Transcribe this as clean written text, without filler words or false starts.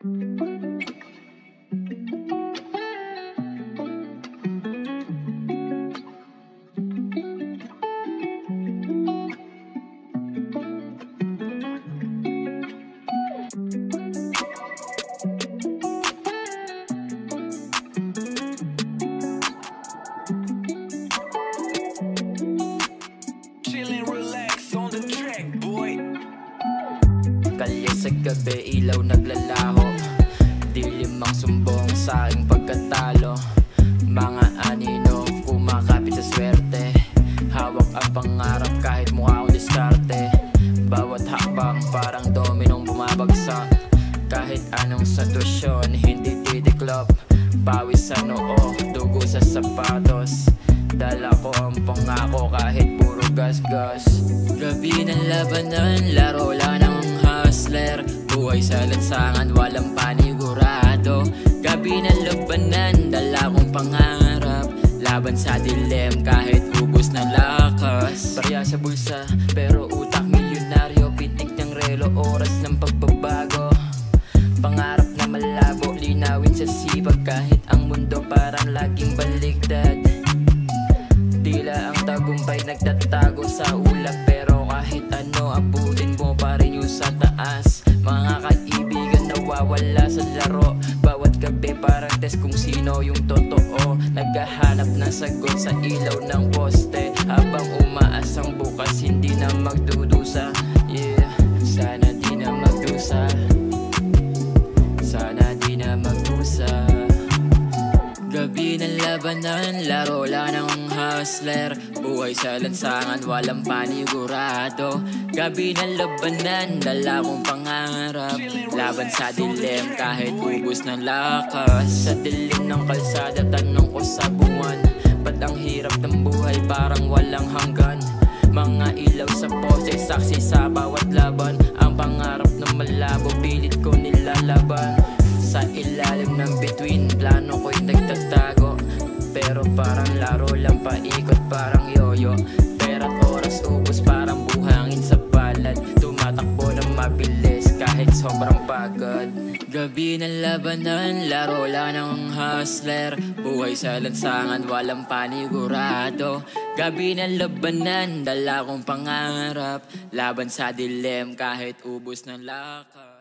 Kalye sa gabi, ilaw naglalaho. Dilim ang sumbong sa aking pagkatalo. Mga anino, kumakapit sa swerte. Hawak ang pangarap kahit mukha akong diskarte. Bawat hakbang parang dominong bumabagsak. Kahit anong sitwasyon, hindi titiklop. Pawis sa noo, dugo sa sapatos. Dala ko ang pangako kahit puro gasgas. Gabi ng labanan, laro lang ng hustler. Buhay sa lansangan, walang panigurado. Gabi ng labanan, dala kong pangarap. Laban sa dilim kahit ubos ng lakas. Barya sa bulsa, pero utak milyonaryo. Pitik ng relo, oras ng pagbabago. Pangarap na malabo, linawin sa sipag. Kahit ang mundo parang laging baligtad. Tila ang tagumpay nagtatago sa ulap. Pero kahit ano, abutin mo pa rin yung sa taas. Mga kaibigan nawawala sa laro. Bawat gabi parang test kung sino yung totoo. Naghahanap ng sagot sa ilaw ng poste. Habang umaas ang bukas, hindi na magdudusa. Yeah, sana di na magdusa. Sana di na magdusa. Gabi ng labanan, laro lang ng hustler. Buhay sa lansangan, walang panigurado. Gabi ng labanan, dala kong pangarap. Laban sa dilim kahit ubos ng lakas. Sa dilim ng kalsada, tanong ko sa buwan. Ba't ang hirap ng buhay parang walang hanggan? Mga ilaw sa poste, saksi sa bawat laban. Ang pangarap na malabo, pilit ko nilalaban. Sa ilalim ng bituin, plano ko'y nagtatago. Pero parang laro lang, paikot parang yoyo. Pera't oras ubos parang buhangin sa palad. Tumatakbo ng mabilis kahit sobrang pagod. Gabi ng labanan, laro lang ng hustler. Buhay sa lansangan, walang panigurado. Gabi ng labanan, dala kong pangarap. Laban sa dilim kahit ubos ng lakas.